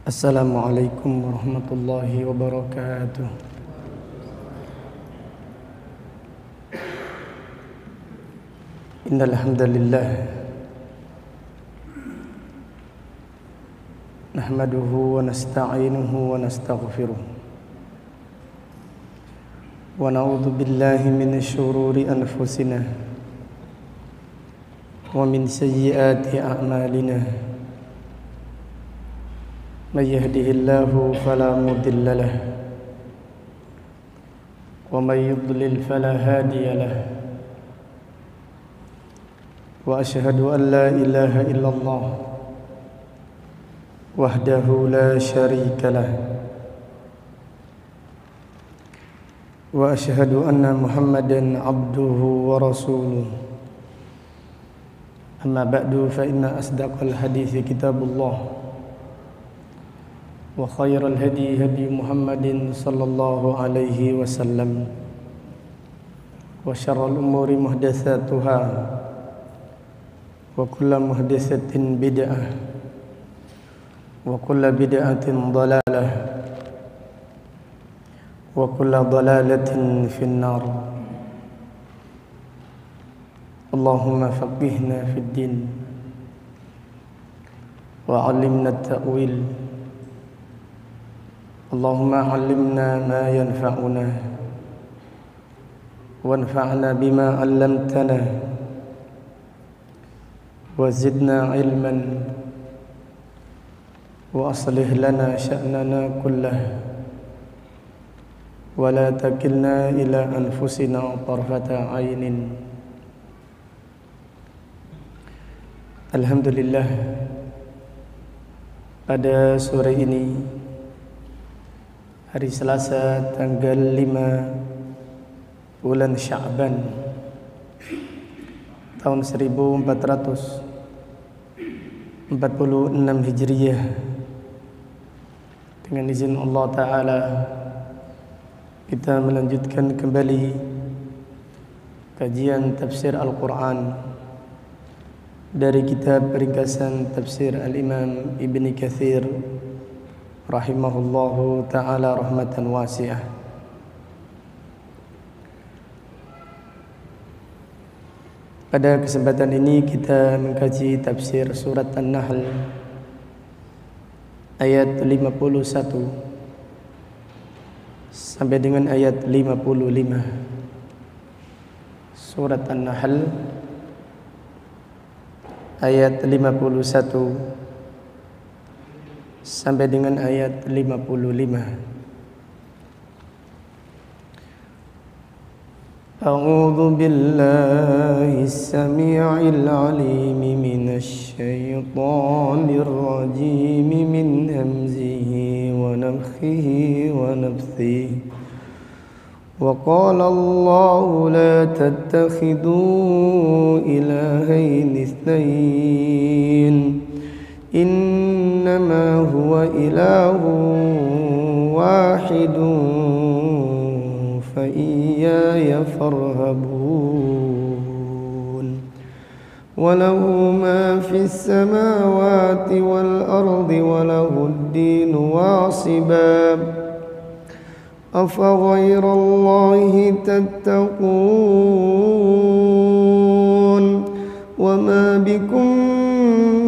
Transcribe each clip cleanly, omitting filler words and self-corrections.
Assalamualaikum warahmatullahi wabarakatuh. Innal hamdalillah nahmaduhu wa nasta'inuhu wa nastaghfiruh wa na'udzu billahi minasy syururi anfusina wa min sayyiati a'malina. من يهده الله فلا مضل له ومن يضلل فلا هادي له وأشهد أن لا إله إلا الله وحده لا شريك له وأشهد أن محمدا عبده ورسوله أما بعد فإن أصدق الحديث كتاب الله وخير الهدي هدي محمد صلى الله عليه وسلم وشر الأمور محدثاتها وكل محدثة بدعة وكل بدعة ضلالة وكل ضلالة في النار. اللهم فقهنا في الدين وعلمنا التأويل. اللهم علمنا ما ينفعنا وانفعنا بما علمتنا وزدنا علما وأصلح لنا شأننا كله ولا تكلنا إلى أنفسنا طرفة عين. Alhamdulillah, pada sore ini hari Selasa tanggal 5 bulan Sya'ban tahun 1446 Hijriah, dengan izin Allah Ta'ala kita melanjutkan kembali kajian tafsir Al-Quran dari kitab ringkasan tafsir Al-Imam Ibn Katsir rahimahullahu ta'ala rahmatan wasi'ah. Pada kesempatan ini kita mengkaji tafsir surat An-Nahl ayat 51 sampai dengan ayat 55. Surat An-Nahl ayat 51 sampai dengan ayat 55. A'udzu billahi as-sami'il 'alim minasy syaithanir rajim min hamzihi wa nafthihi wa nafthihi. Wa qala Allahu la tattakhidhu ilahayni itsnain إنما هو إله واحد فإياي فارهبون وله ما في السماوات والأرض وله الدين واصبا أفغير الله تتقون وما بكم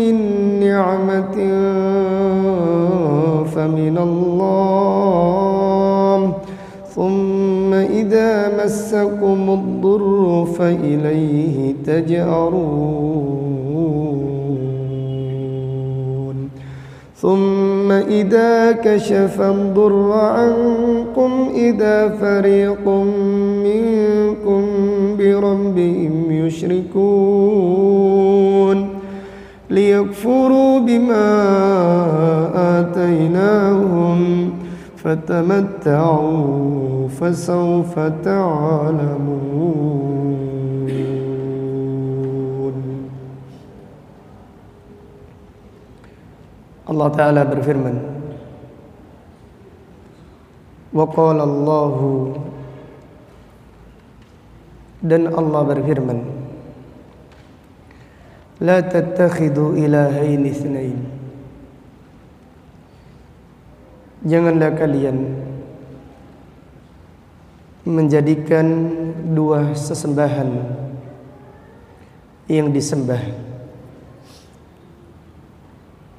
من نعمة فمن الله ثم إذا مسكم الضر فإليه تجأرون ثم إذا كشف الضر عنكم إذا فريق منكم بربهم يشركون ليكفروا بما آتيناهم فتمتعوا فسوف تعلمون. Allah Ta'ala berfirman, wa qala Allahu, dan Allah berfirman, la tattakhidhu ilahaini itsnain, janganlah kalian menjadikan dua sesembahan yang disembah.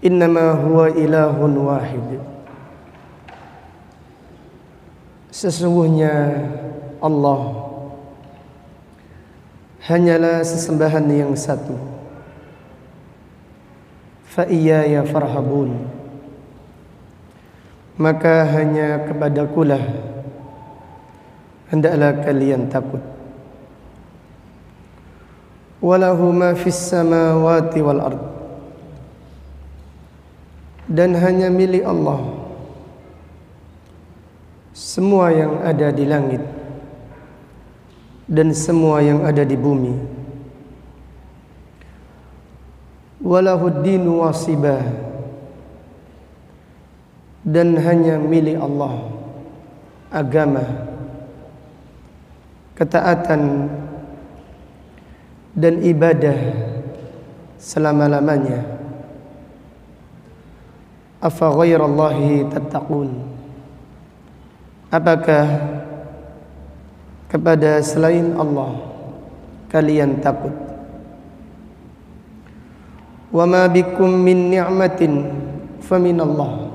Innama huwa ilahun wahid. Sesungguhnya Allah hanyalah sesembahan yang satu. Fa iyaya farhabun. Maka hanya kepadakulah hendaklah kalian takut. Walahu ma fis samawati wal ard. Dan hanya milik Allah semua yang ada di langit dan semua yang ada di bumi. Walahud dinu wasibah. Dan hanya milik Allah agama, ketaatan dan ibadah selama-lamanya. Afa ghairallahi tattaqun. Apakah kepada selain Allah kalian takut? Wa ma bikum min ni'matin faminallah.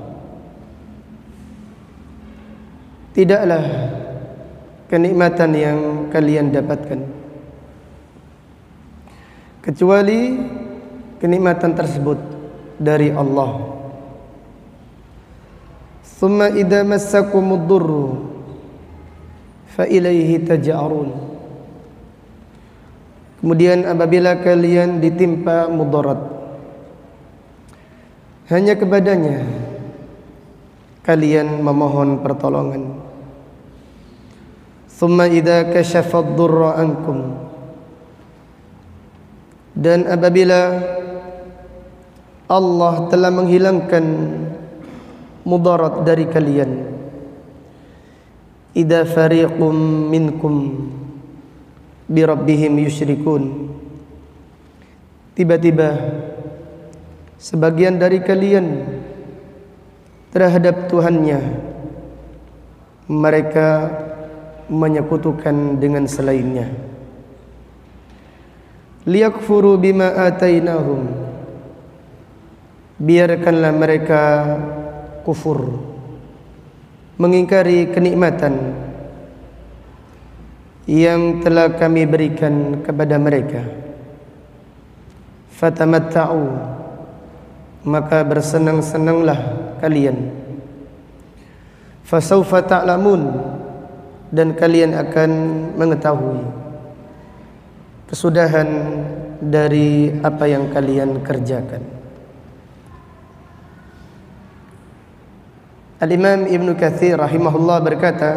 Tidaklah kenikmatan yang kalian dapatkan kecuali kenikmatan tersebut dari Allah. Thumma idza massakumud durru fa ilaihi taj'arun. Kemudian apabila kalian ditimpa mudarat, hanya kepadanya kalian memohon pertolongan. Thumma idza kashafad durra ankum. Dan apabila Allah telah menghilangkan mudarat dari kalian, idza fariqum minkum bi rabbihim yusyrikun. Tiba-tiba sebagian dari kalian terhadap Tuhannya mereka menyekutukan dengan selainnya. Liyakfuru bima atainahum. Biarkanlah mereka kufur, mengingkari kenikmatan yang telah kami berikan kepada mereka. Fatamatta'u. Maka bersenang-senanglah kalian. Fasawfa ta'lamun. Dan kalian akan mengetahui kesudahan dari apa yang kalian kerjakan. Al-Imam Ibn Katsir rahimahullah berkata,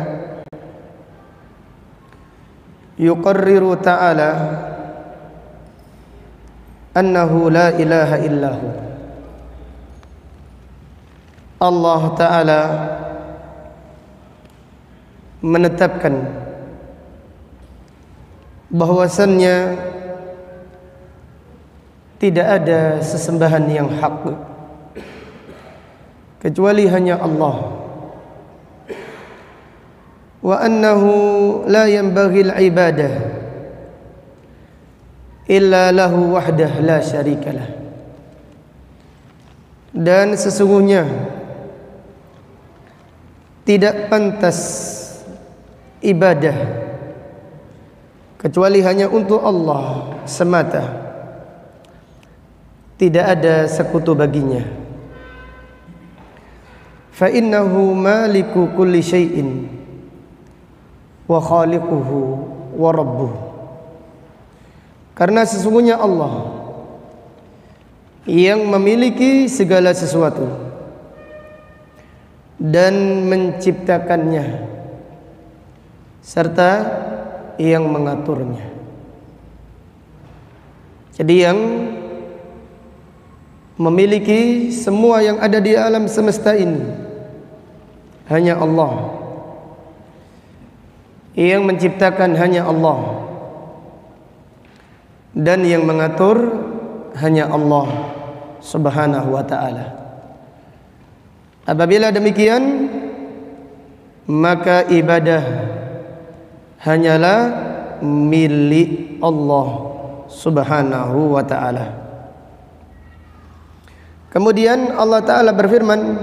yuqarriru ta'ala annahu la ilaha illahu. Allah Ta'ala menetapkan bahwasannya tidak ada sesembahan yang hak kecuali hanya Allah, wa annahu la yanbaghi al-ibadah illa lahu wahdah la syarikalah. Dan sesungguhnya tidak pantas ibadah kecuali hanya untuk Allah semata, tidak ada sekutu baginya. Fa innahu maliku kulli syai'in wa khaliquhu wa rabbuh. Karena sesungguhnya Allah yang memiliki segala sesuatu dan menciptakannya serta yang mengaturnya. Jadi yang memiliki semua yang ada di alam semesta ini hanya Allah. Yang menciptakan hanya Allah. Dan yang mengatur hanya Allah Subhanahu wa ta'ala. Apabila demikian, maka ibadah hanyalah milik Allah Subhanahu wa ta'ala. Kemudian Allah Ta'ala berfirman,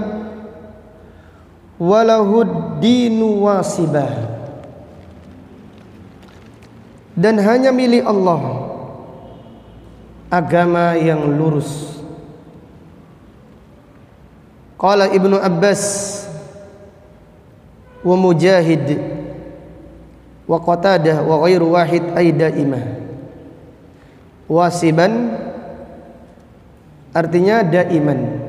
walahud dinu wasibah, dan hanya milik Allah agama yang lurus. Qala Ibnu Abbas wa Mujahid wa Qatadah wa ghairu wahid ay daimah. Wasiban artinya daiman.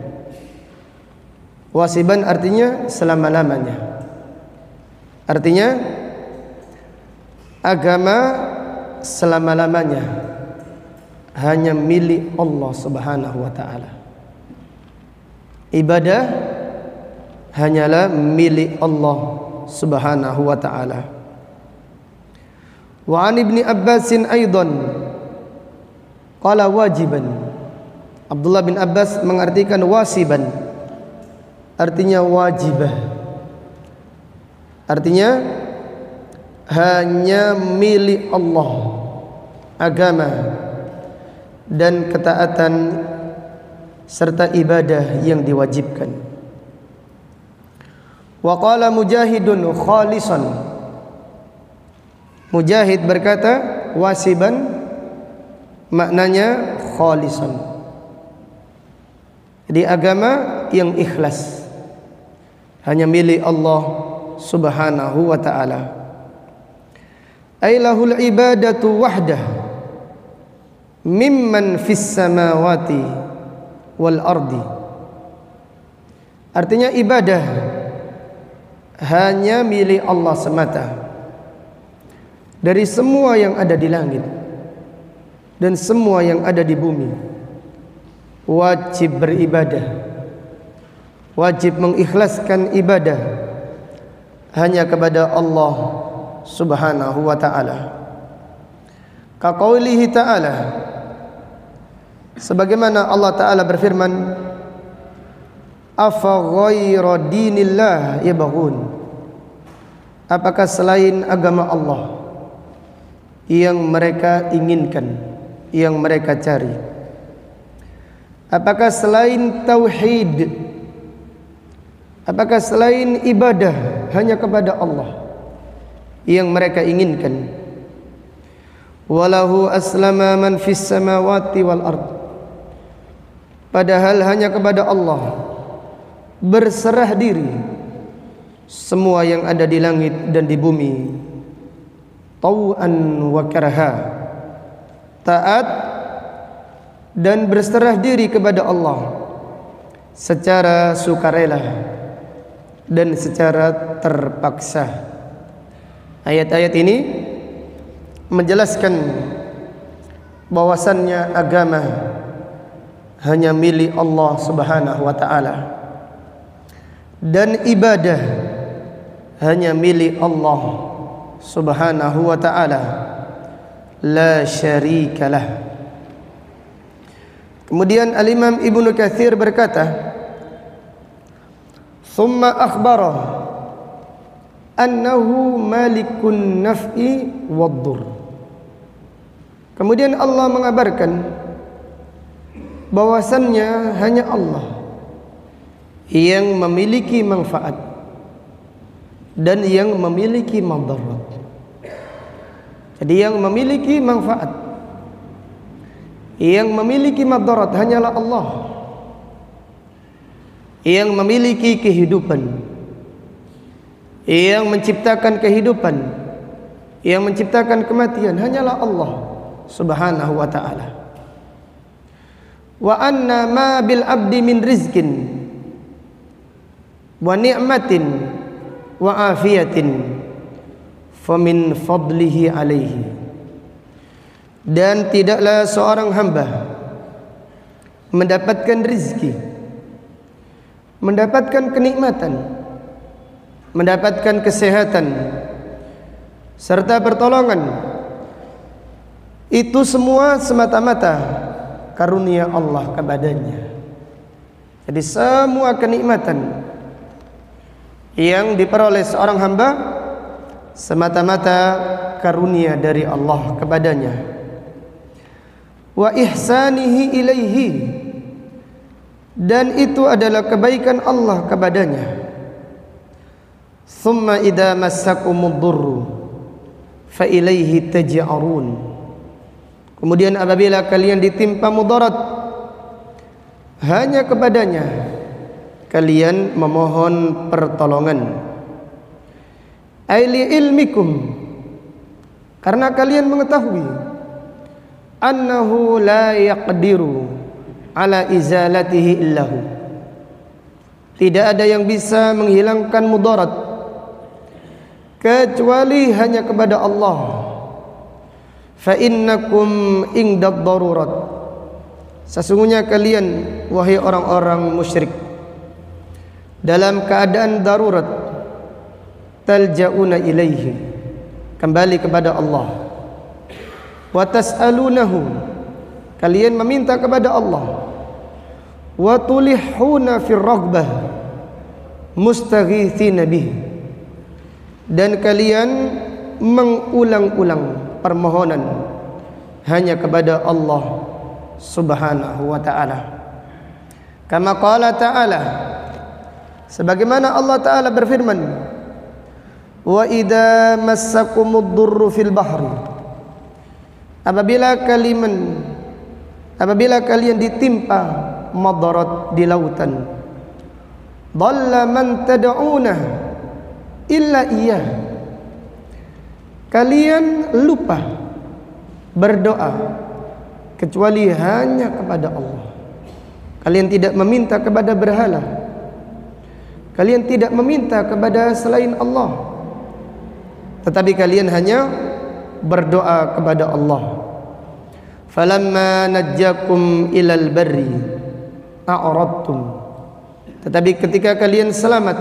Wasiban artinya selama-lamanya. Artinya agama selama-lamanya hanya milik Allah Subhanahu wa ta'ala. Ibadah hanyalah milik Allah Subhanahu wa ta'ala. Wa an Ibni Abbasin aidan qala wajiban. Abdullah bin Abbas mengartikan wasiban, artinya wajibah. Artinya hanya milik Allah agama dan ketaatan serta ibadah yang diwajibkan. Wa qala Mujahidun khalisan. Mujahid berkata wasiban maknanya khalisan. Jadi agama yang ikhlas hanya milik Allah Subhanahu wa ta'ala. Ailahul ibadatu wahdah mimman fis samawati wal ardi. Artinya ibadah hanya milik Allah semata dari semua yang ada di langit dan semua yang ada di bumi. Wajib beribadah, wajib mengikhlaskan ibadah hanya kepada Allah Subhanahu wa ta'ala. Kaqaulihi ta'ala, sebagaimana Allah Ta'ala berfirman, afa ghayra dinillah yabghun. Apakah selain agama Allah yang mereka inginkan, yang mereka cari? Apakah selain tauhid, apakah selain ibadah hanya kepada Allah yang mereka inginkan? Walahu aslama man fis samawati wal ard. Padahal hanya kepada Allah berserah diri semua yang ada di langit dan di bumi. Tau'an wa karaha, taat dan berserah diri kepada Allah secara sukarela dan secara terpaksa. Ayat-ayat ini menjelaskan bahwasannya agama hanya milik Allah Subhanahu wa ta'ala dan ibadah hanya milik Allah Subhanahu wa ta'ala, la syarikalah. Kemudian Al-Imam Ibnu Katsir berkata, "Tsumma akhbara annahu malikun naf'i wad-dhur." Kemudian Allah mengabarkan bahwasannya hanya Allah yang memiliki manfaat dan yang memiliki madarat. Jadi yang memiliki manfaat, yang memiliki madarat hanyalah Allah. Yang memiliki kehidupan, yang menciptakan kehidupan, yang menciptakan kematian hanyalah Allah Subhanahu wa ta'ala. Wa anna ma bil abdi min rizkin wa ni'matin wa afiyatin famin fadlihi alaihi. Dan tidaklah seorang hamba mendapatkan rizki, mendapatkan kenikmatan, mendapatkan kesehatan serta pertolongan, itu semua semata-mata karunia Allah kepadanya. Jadi semua kenikmatan, yang diperoleh seorang hamba semata-mata karunia dari Allah kepadanya. Wa ihsanihi ilaihi, dan itu adalah kebaikan Allah kepadanya. Thumma idza massakumud durru fa ilaihi taj'arun, kemudian apabila kalian ditimpa mudarat, hanya kepadanya kalian memohon pertolongan. Aili ilmikum, karena kalian mengetahui annahu la yaqdiru ala izalatihi illahu, tidak ada yang bisa menghilangkan mudarat kecuali hanya kepada Allah. Fa innakum indad darurat, sesungguhnya kalian wahai orang-orang musyrik dalam keadaan darurat, talja'una ilaihi, kembali kepada Allah. Wa tas'alunahu, kalian meminta kepada Allah. Wa tulihuna fir raghbah mustaghithina bih, dan kalian mengulang-ulang permohonan hanya kepada Allah Subhanahu wa ta'ala. Kama qala ta'ala, sebagaimana Allah Ta'ala berfirman, wa idza massakumud durru fil bahri, apabila kalian ditimpa madarat di lautan, dhalla man tad'una illa iyyah, kalian lupa berdoa kecuali hanya kepada Allah. Kalian tidak meminta kepada berhala, kalian tidak meminta kepada selain Allah, tetapi kalian hanya berdoa kepada Allah. Falamma najjakum ilal barri a'radtum, tetapi ketika kalian selamat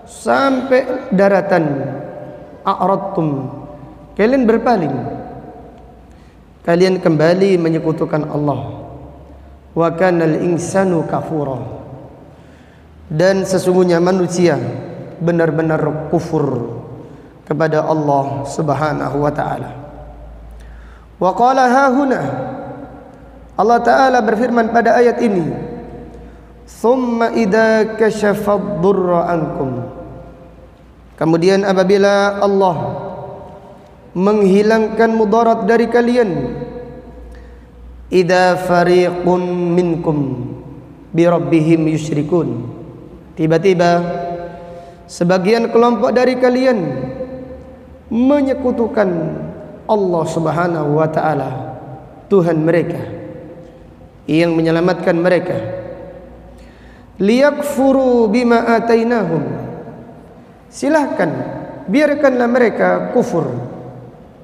sampai daratan, a'radtum, kalian berpaling, kalian kembali menyekutukan Allah. Wa kanal insanu kafura, dan sesungguhnya manusia benar-benar kufur kepada Allah Subhanahu wa ta'ala. Wa qala hahuna, Allah Ta'ala berfirman pada ayat ini, thumma idza kashafad durra ankum, kemudian apabila Allah menghilangkan mudarat dari kalian, idza fariqun minkum bi rabbihim yusyrikun, tiba-tiba sebagian kelompok dari kalian menyekutukan Allah Subhanahu wa ta'ala, Tuhan mereka yang menyelamatkan mereka. Liyakfuru bima atainahum, silahkan biarkanlah mereka kufur,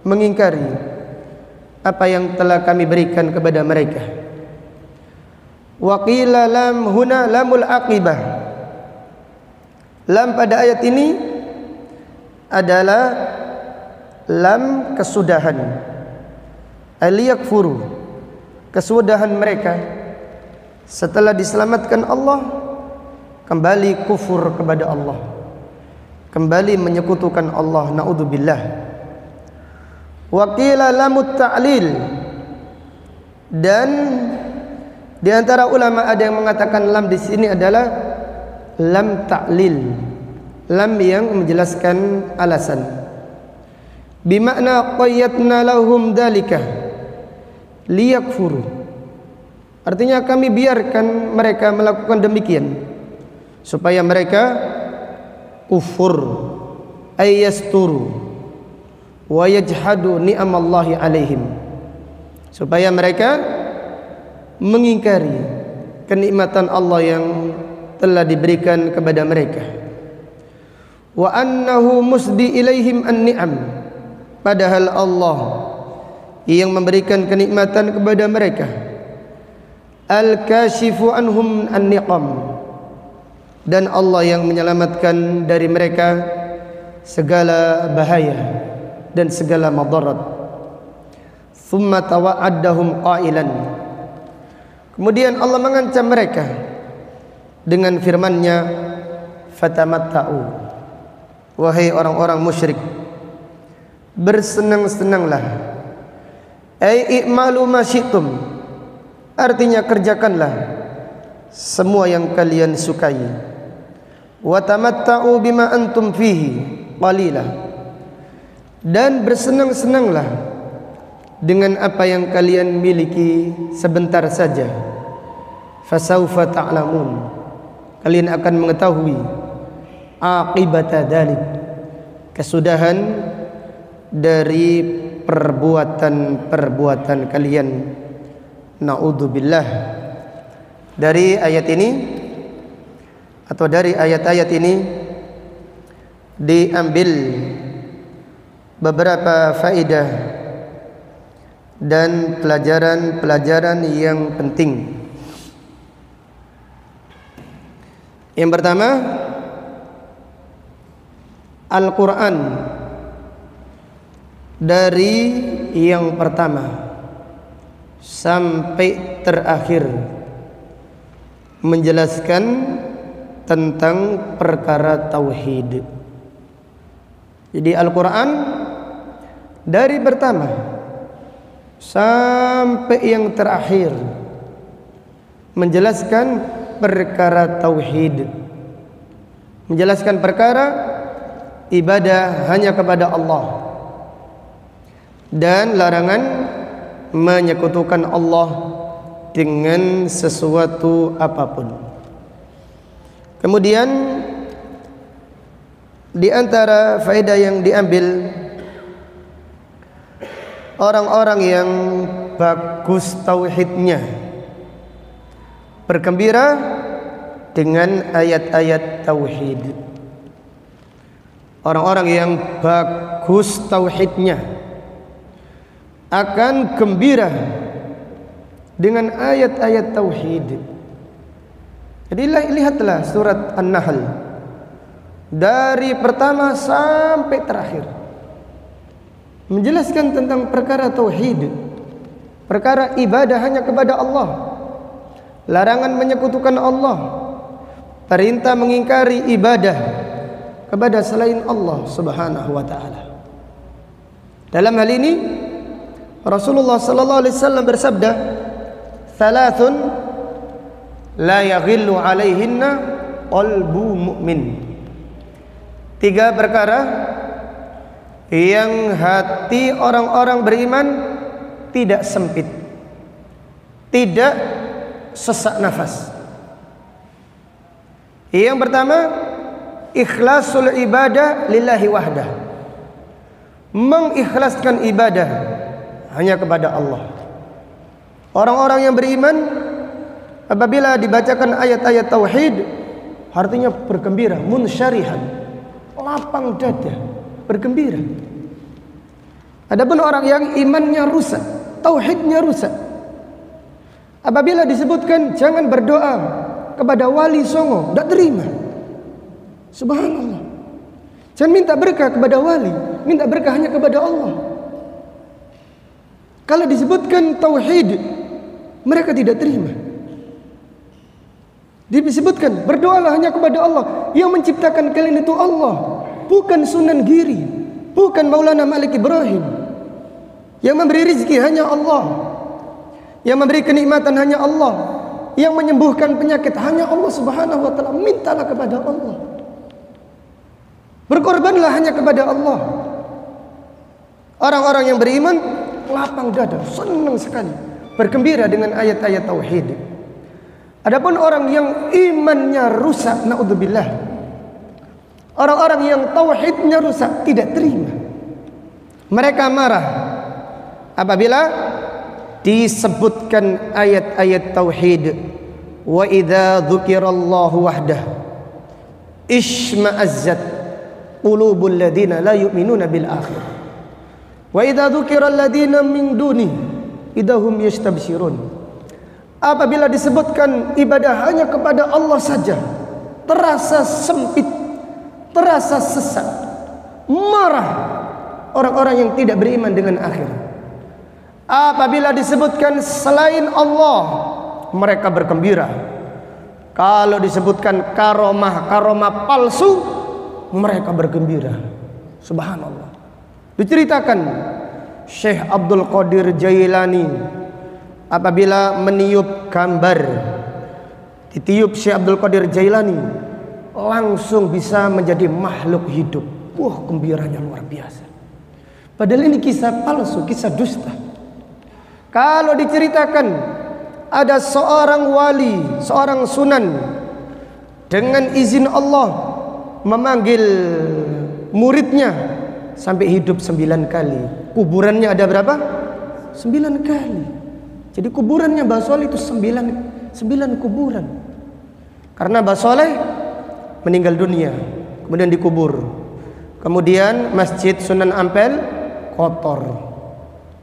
mengingkari apa yang telah kami berikan kepada mereka. Wa qila lam huna lamul aqibah, lam pada ayat ini adalah lam kesudahan. Aliyakfuru, kesudahan mereka setelah diselamatkan Allah kembali kufur kepada Allah, kembali menyekutukan Allah, naudzubillah. Wa qila lamut ta'lil, dan di antara ulama ada yang mengatakan lam di sini adalah lam ta'lil, lam yang menjelaskan alasan. Bimakna qayyadna lahum dalika liyakfuru, artinya kami biarkan mereka melakukan demikian supaya mereka kufur, ayyasturu wa yajhadu ni'amallahi alaihim, supaya mereka mengingkari kenikmatan Allah yang telah diberikan kepada mereka. Wa annahu musdi ilaihim an-ni'am, padahal Allah yang memberikan kenikmatan kepada mereka. Al-kashifu anhum an-niqam, dan Allah yang menyelamatkan dari mereka segala bahaya dan segala madarat. Thumma tawa'addahum qailan, kemudian Allah mengancam mereka dengan firman-Nya, fatamatta'u, wahai orang-orang musyrik, bersenang-senanglah. Ai i'malu ma syi'tum, artinya kerjakanlah semua yang kalian sukai. Wa tamatta'u bima antum fihi qalila, dan bersenang-senanglah dengan apa yang kalian miliki sebentar saja. Fasaufa ta'lamun, kalian akan mengetahui aqibata dzalik, kesudahan dari perbuatan-perbuatan kalian. Na'udzubillah. Dari ayat ini atau dari ayat-ayat ini diambil beberapa faedah dan pelajaran-pelajaran yang penting. Yang pertama, Al-Quran dari yang pertama sampai terakhir menjelaskan tentang perkara tauhid. Jadi Al-Quran dari pertama sampai yang terakhir menjelaskan perkara tauhid, menjelaskan perkara ibadah hanya kepada Allah dan larangan menyekutukan Allah dengan sesuatu apapun. Kemudian di antara faedah yang diambil, orang-orang yang bagus tauhidnya bergembira dengan ayat-ayat tauhid. Orang-orang yang bagus tauhidnya akan gembira dengan ayat-ayat tauhid. Jadi lihatlah surat An-Nahl dari pertama sampai terakhir menjelaskan tentang perkara tauhid, perkara ibadah hanya kepada Allah, larangan menyekutukan Allah, perintah mengingkari ibadah kepada selain Allah Subhanahu wa taala. Dalam hal ini Rasulullah sallallahu alaihi wasallam bersabda, "Thalathun la yaghillu alaihinna qalbu mu'min." Tiga perkara yang hati orang-orang beriman tidak sempit, tidak sesak nafas. Yang pertama, ikhlasul ibadah lillahi wahdah, mengikhlaskan ibadah hanya kepada Allah. Orang-orang yang beriman apabila dibacakan ayat-ayat tauhid, artinya bergembira, munsyarihan, lapang dada, bergembira. Adapun orang yang imannya rusak, tauhidnya rusak, apabila disebutkan jangan berdoa kepada wali songo, tidak terima. Subhanallah. Jangan minta berkah kepada wali, minta berkah hanya kepada Allah. Kalau disebutkan tauhid, mereka tidak terima. Disebutkan berdoalah hanya kepada Allah. Yang menciptakan kalian itu Allah, bukan Sunan Giri, bukan Maulana Malik Ibrahim. Yang memberi rezeki hanya Allah, yang memberi kenikmatan hanya Allah, yang menyembuhkan penyakit hanya Allah Subhanahu wa taala. Mintalah kepada Allah, berkorbanlah hanya kepada Allah. Orang-orang yang beriman lapang dada, senang sekali, bergembira dengan ayat-ayat tauhid. Adapun orang yang imannya rusak, naudzubillah, orang-orang yang tauhidnya rusak, tidak terima. Mereka marah apabila disebutkan ayat-ayat tauhid. Wa idza dzukirallahu wahdah isma'azzat qulubul ladina la yu'minuna bil akhir. Wa idza dzukiral ladina min duni idahum yastabshirun. Apabila disebutkan ibadah hanya kepada Allah saja, terasa sempit, terasa sesak, marah orang-orang yang tidak beriman dengan akhir. Apabila disebutkan selain Allah, mereka bergembira. Kalau disebutkan karomah palsu, mereka bergembira. Subhanallah. Diceritakan Syekh Abdul Qadir Jailani apabila meniup gambar, ditiup Syekh Abdul Qadir Jailani, langsung bisa menjadi makhluk hidup. Wah, gembiranya luar biasa. Padahal ini kisah palsu, kisah dusta. Kalau diceritakan ada seorang wali, seorang sunan, dengan izin Allah memanggil muridnya sampai hidup 9 kali. Kuburannya ada berapa? 9 kali. Jadi kuburannya Mbah Soleh itu 9 kuburan. Karena Mbah Soleh meninggal dunia, kemudian dikubur. Kemudian Masjid Sunan Ampel kotor.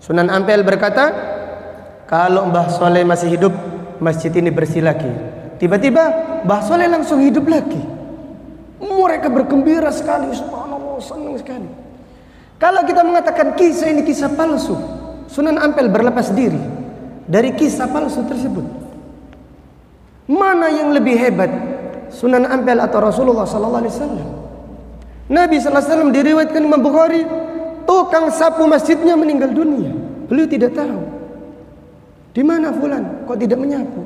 Sunan Ampel berkata, kalau Mbah Soleh masih hidup, masjid ini bersih lagi. Tiba-tiba Mbah Soleh langsung hidup lagi. Mereka bergembira sekali, subhanallah, senang sekali. Kalau kita mengatakan kisah ini kisah palsu, Sunan Ampel berlepas diri dari kisah palsu tersebut. Mana yang lebih hebat, Sunan Ampel atau Rasulullah sallallahu alaihi wasallam? Nabi sallallahu alaihi wasallam diriwayatkan Imam Bukhari, tukang sapu masjidnya meninggal dunia. Beliau tidak tahu di mana fulan, kok tidak menyapu.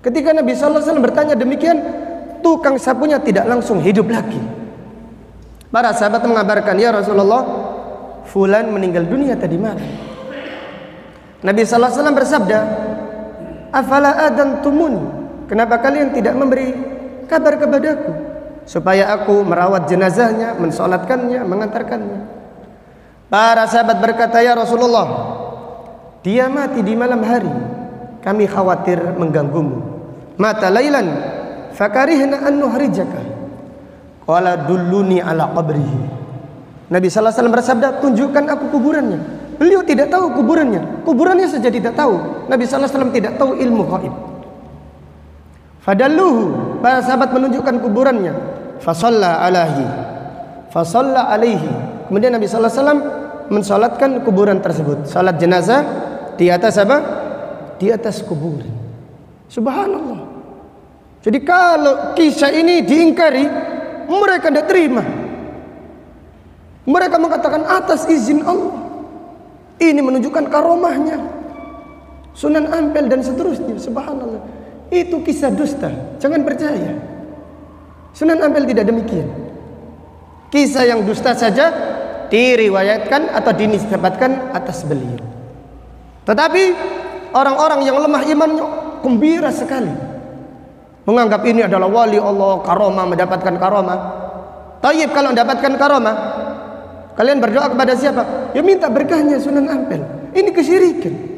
Ketika Nabi sallallahu alaihi wasallam bertanya demikian, tukang sapunya tidak langsung hidup lagi. Para sahabat mengabarkan, ya Rasulullah, fulan meninggal dunia tadi malam. Nabi sallallahu alaihi wasallam bersabda, afala adantumuni, kenapa kalian tidak memberi kabar kepadaku supaya aku merawat jenazahnya, mensolatkannya, mengantarkannya. Para sahabat berkata, ya Rasulullah, dia mati di malam hari, kami khawatir mengganggumu. Mata lailan fakarihna an nuhrijaka, qala dulluni ala qabrihi. Nabi sallallahu alaihi wasallam bersabda, tunjukkan aku kuburannya. Beliau tidak tahu kuburannya saja tidak tahu. Nabi sallallahu alaihi wasallam tidak tahu ilmu gaib. Fadalluhu, para sahabat menunjukkan kuburannya. Fasalla alaihi. Kemudian Nabi sallallahu alaihi wasallam mensalatkan kuburan tersebut. Salat jenazah di atas apa? Di atas kuburan. Subhanallah. Jadi kalau kisah ini diingkari, mereka tidak terima. Mereka mengatakan atas izin Allah. Ini menunjukkan karomahnya Sunan Ampel dan seterusnya. Subhanallah. Itu kisah dusta, jangan percaya. Sunan Ampel tidak demikian. Kisah yang dusta saja diriwayatkan atau dinisbatkan atas beliau. Tetapi orang-orang yang lemah imannya gembira sekali, menganggap ini adalah wali Allah, karomah, mendapatkan karomah. Tayyib, kalau mendapatkan karomah, kalian berdoa kepada siapa? Ya minta berkahnya Sunan Ampel. Ini kesyirikan.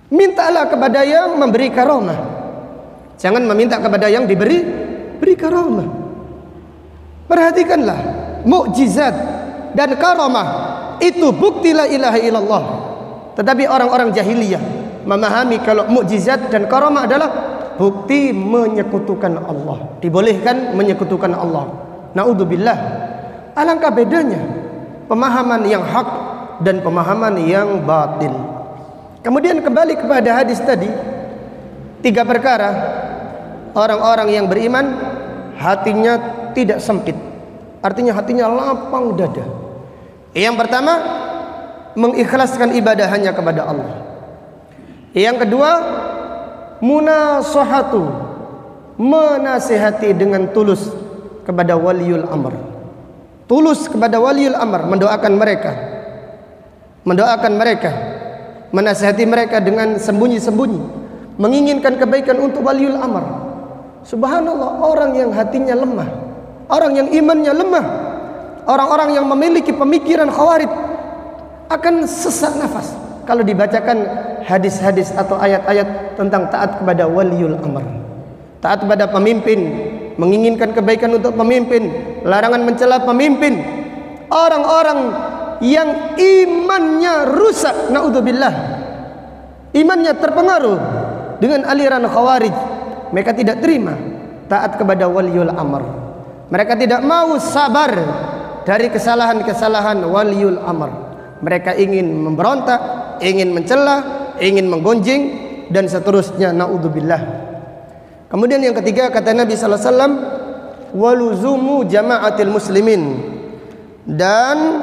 Mintalah kepada yang memberi karomah, jangan meminta kepada yang beri karomah. Perhatikanlah, mukjizat dan karomah itu bukti la ilaha illallah. Tetapi orang-orang jahiliyah memahami kalau mukjizat dan karomah adalah bukti menyekutukan Allah, dibolehkan menyekutukan Allah. Naudzubillah. Alangkah bedanya pemahaman yang hak dan pemahaman yang batil. Kemudian kembali kepada hadis tadi, 3 perkara orang-orang yang beriman hatinya tidak sempit, artinya hatinya lapang dada. Yang pertama, mengikhlaskan ibadah hanya kepada Allah. Yang kedua, munasahatu, menasihati dengan tulus kepada waliul amr. Tulus kepada waliul amr, mendoakan mereka, menasihati mereka dengan sembunyi-sembunyi, menginginkan kebaikan untuk waliul amr. Subhanallah, orang yang hatinya lemah, orang yang imannya lemah, orang-orang yang memiliki pemikiran khawarij akan sesak nafas kalau dibacakan hadis-hadis atau ayat-ayat tentang taat kepada waliul amr, taat kepada pemimpin, menginginkan kebaikan untuk pemimpin, larangan mencela pemimpin. Orang-orang yang imannya rusak, naudzubillah, imannya terpengaruh dengan aliran khawarij, mereka tidak terima taat kepada waliul amr. Mereka tidak mau sabar dari kesalahan-kesalahan waliul amr. Mereka ingin memberontak, ingin mencela, ingin menggonjing dan seterusnya, naudzubillah. Kemudian yang ketiga, kata Nabi sallallahu alaihi wasallam, waluzumu jama'atil muslimin, dan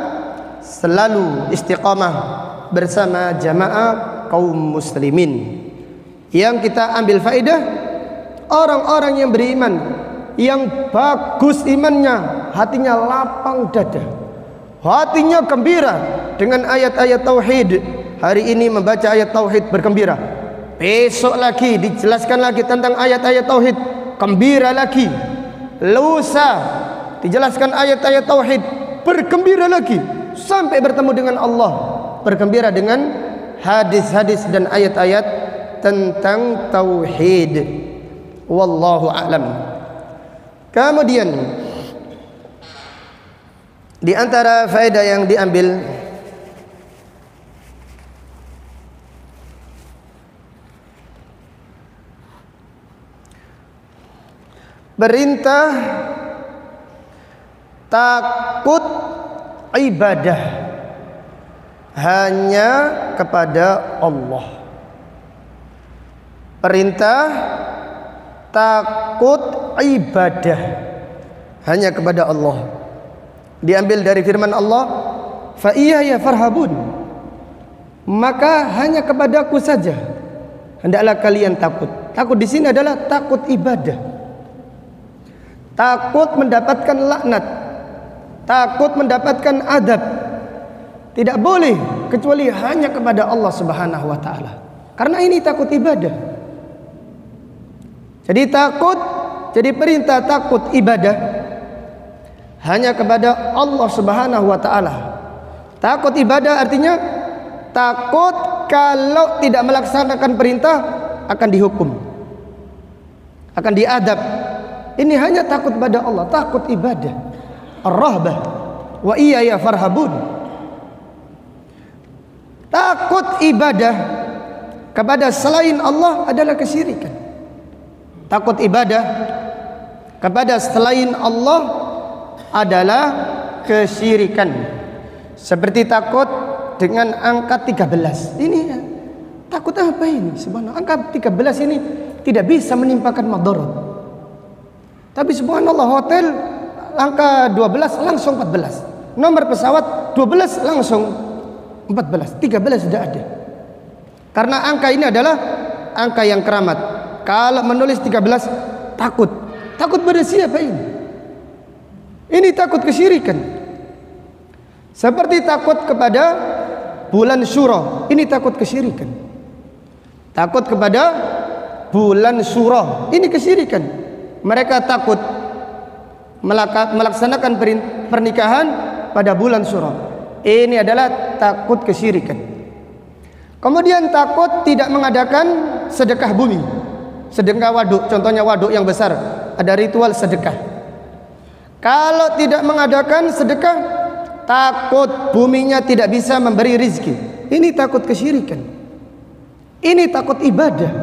selalu istiqamah bersama jamaah kaum muslimin. Yang kita ambil faedah, orang-orang yang beriman, yang bagus imannya, hatinya lapang dada, hatinya gembira dengan ayat-ayat tauhid. Hari ini membaca ayat tauhid bergembira, besok lagi dijelaskan lagi tentang ayat-ayat tauhid, gembira lagi. Lusa dijelaskan ayat-ayat tauhid, bergembira lagi, sampai bertemu dengan Allah, bergembira dengan hadis-hadis dan ayat-ayat tentang tauhid. Wallahu a'lam. Kemudian di antara faedah yang diambil, perintah takut ibadah hanya kepada Allah. Perintah takut ibadah hanya kepada Allah diambil dari firman Allah, fa iyaya farhabun, maka hanya kepadaku saja hendaklah kalian takut. Takut di sini adalah takut ibadah, takut mendapatkan laknat, takut mendapatkan adab. Tidak boleh kecuali hanya kepada Allah Subhanahu wa taala, karena ini takut ibadah. Jadi takut, jadi perintah takut ibadah hanya kepada Allah Subhanahu wa taala. Takut ibadah artinya takut kalau tidak melaksanakan perintah akan dihukum, akan diadab. Ini hanya takut pada Allah, takut ibadah. Ar-rahbah wa iyaya farhabun. Takut ibadah kepada selain Allah adalah kesyirikan. Takut ibadah kepada selain Allah adalah kesyirikan. Seperti takut dengan angka 13. Ini takut apa ini? Subhanallah, angka 13 ini tidak bisa menimpakan madarat. Tapi subhanallah, hotel angka 12 langsung 14. Nomor pesawat 12 langsung 14. 13 tidak ada. Karena angka ini adalah angka yang keramat. Kalau menulis 13 takut. Takut pada siapa ini? Ini takut kesyirikan. Seperti takut kepada bulan Syura, ini takut kesyirikan. Takut kepada bulan Syura, ini kesyirikan. Mereka takut melaksanakan pernikahan pada bulan Syura. Ini adalah takut kesyirikan. Kemudian takut tidak mengadakan sedekah bumi. Sedekah waduk, contohnya waduk yang besar, ada ritual sedekah. Kalau tidak mengadakan sedekah, takut buminya tidak bisa memberi rizki. Ini takut kesyirikan. Ini takut ibadah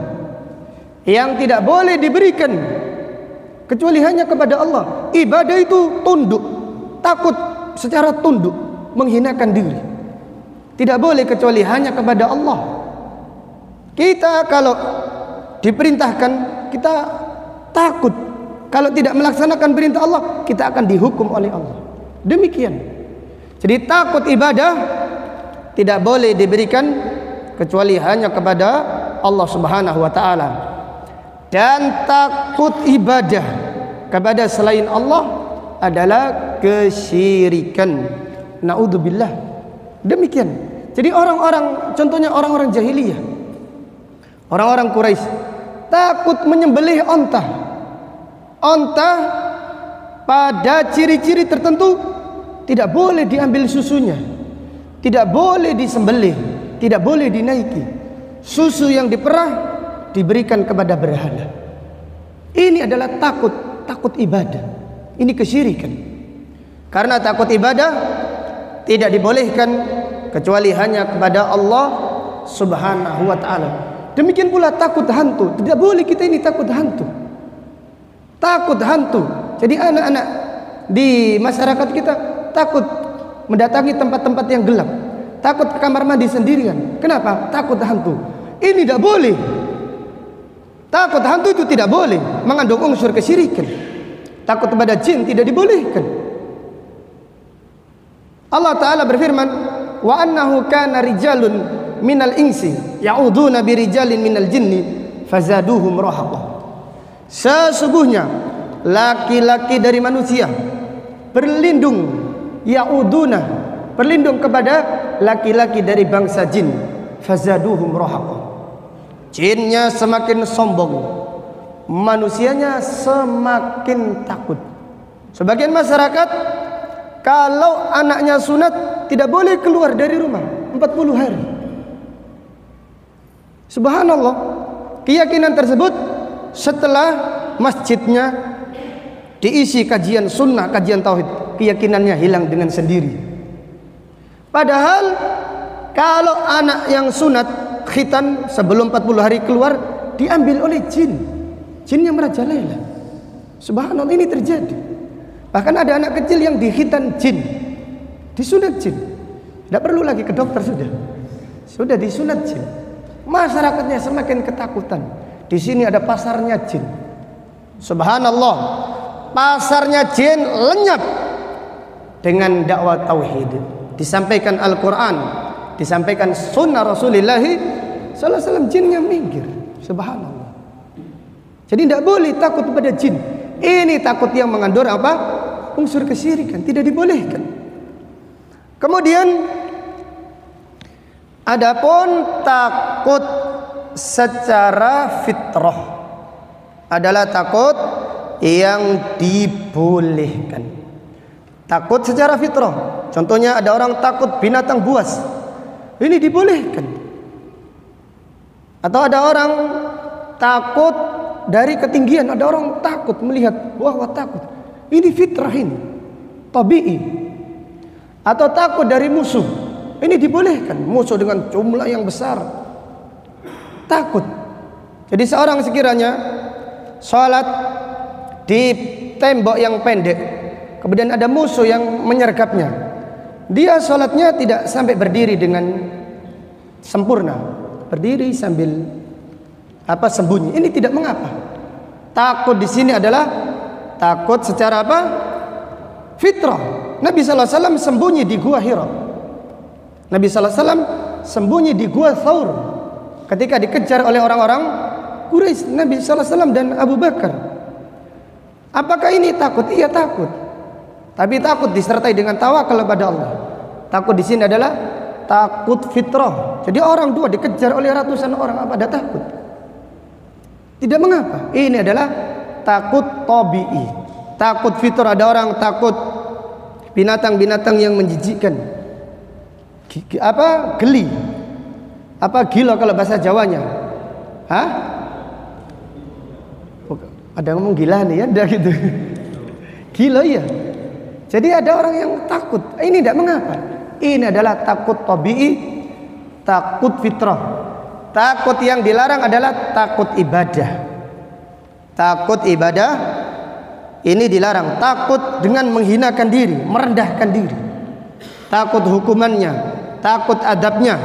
yang tidak boleh diberikan kecuali hanya kepada Allah. Ibadah itu tunduk, takut secara tunduk, menghinakan diri. Tidak boleh kecuali hanya kepada Allah. Kita kalau diperintahkan, kita takut. Kalau tidak melaksanakan perintah Allah, kita akan dihukum oleh Allah. Demikian. Jadi takut ibadah tidak boleh diberikan kecuali hanya kepada Allah Subhanahu wa taala. Dan takut ibadah kepada selain Allah adalah kesyirikan. Naudzubillah. Demikian. Jadi orang-orang, contohnya orang-orang jahiliyah, orang-orang Quraisy takut menyembelih onta. Onta pada ciri-ciri tertentu tidak boleh diambil susunya, tidak boleh disembelih, tidak boleh dinaiki. Susu yang diperah diberikan kepada berhala. Ini adalah takut ibadah. Ini kesyirikan. Karena takut ibadah tidak dibolehkan kecuali hanya kepada Allah Subhanahu wa taala. Demikian pula takut hantu. Tidak boleh kita ini takut hantu. Takut hantu. Jadi anak-anak di masyarakat kita takut mendatangi tempat-tempat yang gelap. Takut ke kamar mandi sendirian. Kenapa? Takut hantu. Ini tidak boleh. Takut hantu itu tidak boleh, mengandung unsur kesyirikan. takut kepada jin tidak dibolehkan. Allah Ta'ala berfirman, wa annahu kana rijalun minal insi ya'uduna birijalin minal jinni fazaduhum rahaqa. Sesungguhnya laki-laki dari manusia berlindung, ya'uduna, berlindung kepada laki-laki dari bangsa jin, fazaduhum rahaqa. Jinnya semakin sombong, manusianya semakin takut. Sebagian masyarakat kalau anaknya sunat tidak boleh keluar dari rumah 40 hari. Subhanallah, keyakinan tersebut setelah masjidnya diisi kajian sunnah, kajian tauhid, keyakinannya hilang dengan sendiri. Padahal kalau anak yang sunat khitan sebelum 40 hari keluar diambil oleh jin yang merajalela. Subhanallah, ini terjadi. Bahkan ada anak kecil yang dikhitan jin, disunat jin, tidak perlu lagi ke dokter, sudah disunat jin. Masyarakatnya semakin ketakutan. Di sini ada pasarnya jin. Subhanallah, pasarnya jin lenyap dengan dakwah tauhid. Disampaikan Al-Quran, disampaikan sunnah Rasulullah sallallahu alaihi wasallam, jinnya minggir. Subhanallah. Jadi tidak boleh takut kepada jin. Ini takut yang mengandung apa? Unsur kesyirikan, tidak dibolehkan. Kemudian adapun takut secara fitrah adalah takut yang dibolehkan. Takut secara fitrah, contohnya ada orang takut binatang buas, ini dibolehkan. Atau ada orang takut dari ketinggian, ada orang takut melihat, wah takut, ini fitrah, ini tabi'i. Atau takut dari musuh, ini dibolehkan. Musuh dengan jumlah yang besar, takut. Jadi seorang sekiranya sholat di tembok yang pendek, kemudian ada musuh yang menyergapnya, dia sholatnya tidak sampai berdiri dengan sempurna, berdiri sambil sembunyi. Ini tidak mengapa. Takut di sini adalah takut secara apa? Fitrah. Nabi sallallahu alaihi wasallam sembunyi di gua Hira. Nabi sallallahu alaihi wasallam sembunyi di gua Thaur ketika dikejar oleh orang-orang Quraisy, Nabi sallallahu alaihi wasallam dan Abu Bakar. Apakah ini takut? Iya takut. Tapi takut disertai dengan tawakal kepada Allah. Takut di sini adalah takut fitrah. Jadi orang dua dikejar oleh ratusan orang, apa ada takut? Tidak mengapa. Ini adalah takut tabi'i. Takut fitrah. Ada orang takut binatang-binatang yang menjijikkan. Geli. Gila kalau bahasa Jawanya. Ada ngomong gila nih ya, ada gitu. Gila ya. Jadi ada orang yang takut. Ini tidak mengapa. Ini adalah takut tabi'i, takut fitrah. Takut yang dilarang adalah takut ibadah. Takut ibadah ini dilarang. Takut dengan menghinakan diri, merendahkan diri. Takut hukumannya, takut adabnya.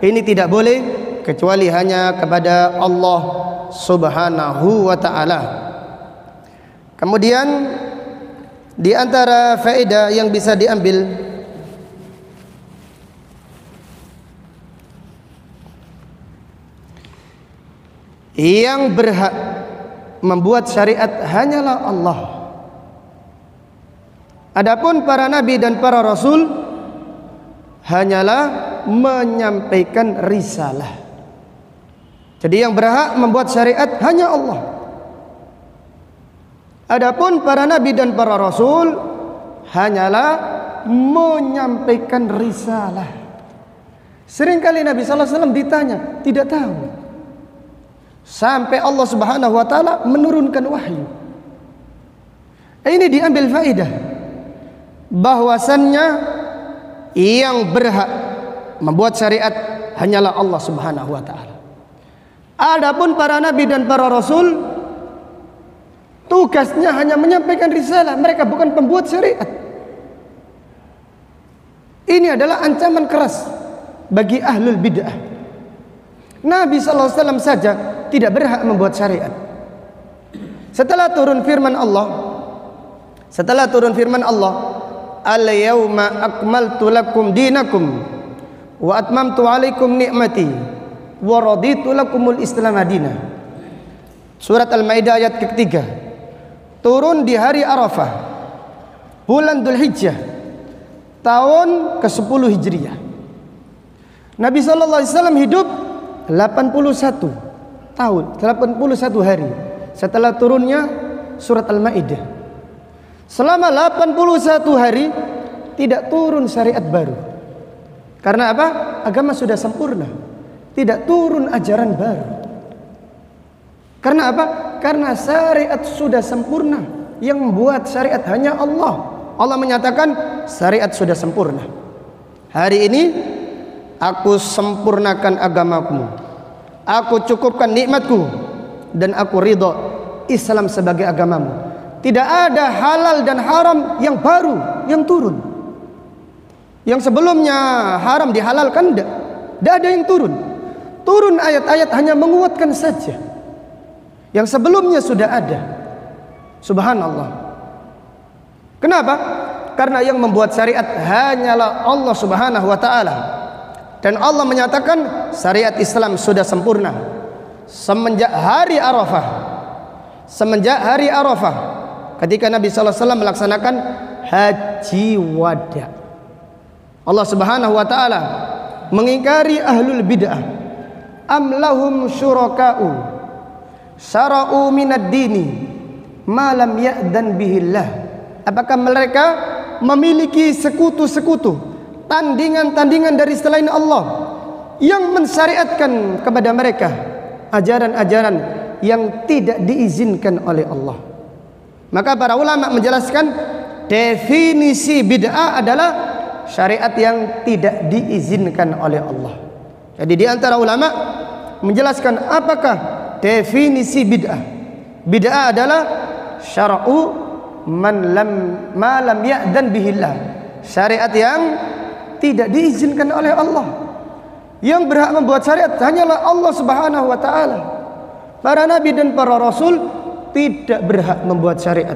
Ini tidak boleh kecuali hanya kepada Allah Subhanahu wa ta'ala. Kemudian di antara faedah yang bisa diambil, yang berhak membuat syariat hanyalah Allah. Adapun para nabi dan para rasul hanyalah menyampaikan risalah. Jadi yang berhak membuat syariat hanya Allah. Adapun para nabi dan para rasul hanyalah menyampaikan risalah. Seringkali Nabi sallallahu alaihi wasallam ditanya, tidak tahu. Sampai Allah Subhanahu wa taala menurunkan wahyu. Ini diambil faedah bahwasannya yang berhak membuat syariat hanyalah Allah Subhanahu wa taala. Adapun para nabi dan para rasul tugasnya hanya menyampaikan risalah, mereka bukan pembuat syariat. Ini adalah ancaman keras bagi ahlul bid'ah. Nabi sallallahu alaihi wasallam saja tidak berhak membuat syariat. Setelah turun firman Allah, Setelah turun firman Allah, al-yauma akmaltu lakum dinakum wa atmamtu alaikum ni'mati wa raditu lakumul Islam madina. Surat Al-Maidah ayat ketiga. Turun di hari Arafah, bulan Dzulhijjah, tahun ke-10 Hijriah. Nabi sallallahu alaihi wasallam hidup 81 tahun, 81 hari setelah turunnya surat Al-Maidah. Selama 81 hari tidak turun syariat baru. Karena apa? Agama sudah sempurna. Tidak turun ajaran baru. Karena apa? Karena syariat sudah sempurna. Yang membuat syariat hanya Allah. Allah menyatakan syariat sudah sempurna. Hari ini aku sempurnakan agamamu. Aku cukupkan nikmatku dan aku ridha Islam sebagai agamamu. Tidak ada halal dan haram yang baru yang turun. Yang sebelumnya haram dihalalkan, tidak ada yang turun. Turun ayat-ayat hanya menguatkan saja. Yang sebelumnya sudah ada. Subhanallah. Kenapa? Karena yang membuat syariat hanyalah Allah Subhanahu wa ta'ala. Dan Allah menyatakan syariat Islam sudah sempurna semenjak hari Arafah. Semenjak hari Arafah, ketika Nabi sallallahu alaihi wasallam melaksanakan haji wada. Allah Subhanahu wa taala mengingkari ahlul bid'ah. Am lahum syuraka'u syara'u minad dini ma lam ya'dan bihillah. Apakah mereka memiliki sekutu-sekutu, tandingan-tandingan dari selain Allah yang mensyariatkan kepada mereka ajaran-ajaran yang tidak diizinkan oleh Allah? Maka para ulama menjelaskan definisi bid'ah adalah syariat yang tidak diizinkan oleh Allah. Jadi di antara ulama menjelaskan apakah definisi bid'ah. Bid'ah adalah syara'u ma lam ya'dan bihillah. Syariat yang tidak diizinkan oleh Allah. Yang berhak membuat syariat hanyalah Allah Subhanahu wa taala. Para nabi dan para rasul tidak berhak membuat syariat.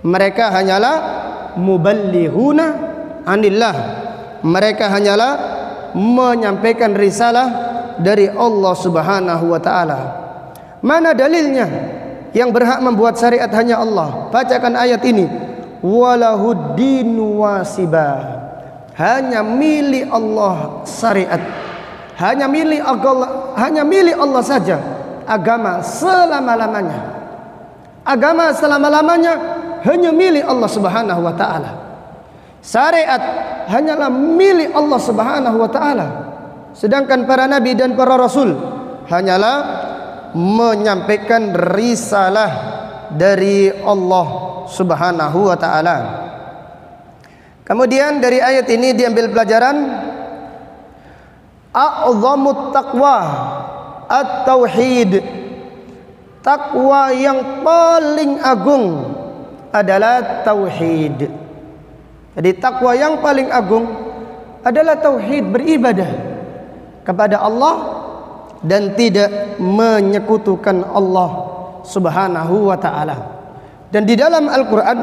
Mereka hanyalah muballighuna anillah. Mereka hanyalah menyampaikan risalah dari Allah Subhanahu wa taala. Mana dalilnya? Yang berhak membuat syariat hanya Allah. Bacakan ayat ini. Walahuddinu wasibah. Hanya milik Allah syariat. Hanya milik Allah saja agama selama-lamanya. Agama selama-lamanya hanya milik Allah Subhanahu wa taala. Syariat hanyalah milik Allah Subhanahu wa taala. Sedangkan para nabi dan para rasul hanyalah menyampaikan risalah dari Allah Subhanahu wa taala. Kemudian dari ayat ini diambil pelajaran a'zamut taqwa at-tauhid. Takwa yang paling agung adalah tauhid. Jadi takwa yang paling agung adalah tauhid, beribadah kepada Allah dan tidak menyekutukan Allah Subhanahu wa taala. Dan di dalam Al-Qur'an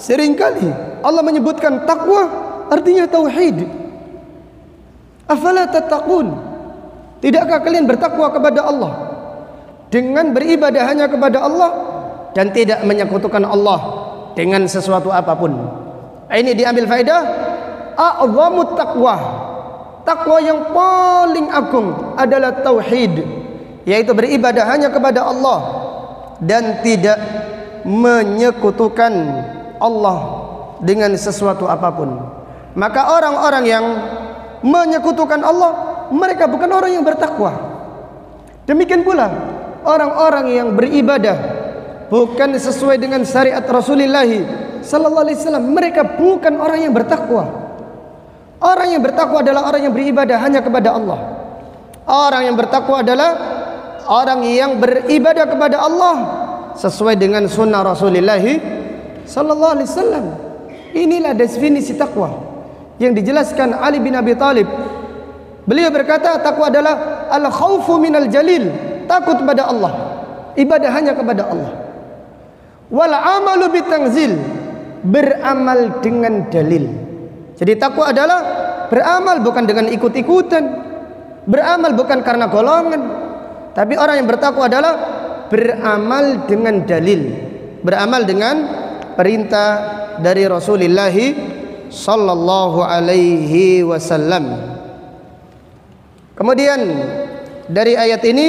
seringkali Allah menyebutkan takwa artinya tauhid. Afala tattaqun? Tidakkah kalian bertakwa kepada Allah dengan beribadah hanya kepada Allah dan tidak menyekutukan Allah dengan sesuatu apapun? Ini diambil faedah a'zamut taqwa. Takwa yang paling agung adalah tauhid, yaitu beribadah hanya kepada Allah dan tidak menyekutukan Allah dengan sesuatu apapun. Maka orang-orang yang menyekutukan Allah, mereka bukan orang yang bertakwa. Demikian pula orang-orang yang beribadah bukan sesuai dengan syariat Rasulullah sallallahu alaihi wasallam, mereka bukan orang yang bertakwa. Orang yang bertakwa adalah orang yang beribadah hanya kepada Allah. Orang yang bertakwa adalah orang yang beribadah kepada Allah sesuai dengan sunnah Rasulullah sallallahu alaihi wasallam. Inilah definisi takwa yang dijelaskan Ali bin Abi Thalib. Beliau berkata, takwa adalah al-khaufu minal jalil, takut kepada Allah, ibadah hanya kepada Allah. Wal amalu bitangzil, beramal dengan dalil. Jadi takwa adalah beramal bukan dengan ikut-ikutan, beramal bukan karena golongan, tapi orang yang bertakwa adalah beramal dengan dalil, beramal dengan perintah dari Rasulullah sallallahu alaihi wasallam. Kemudian dari ayat ini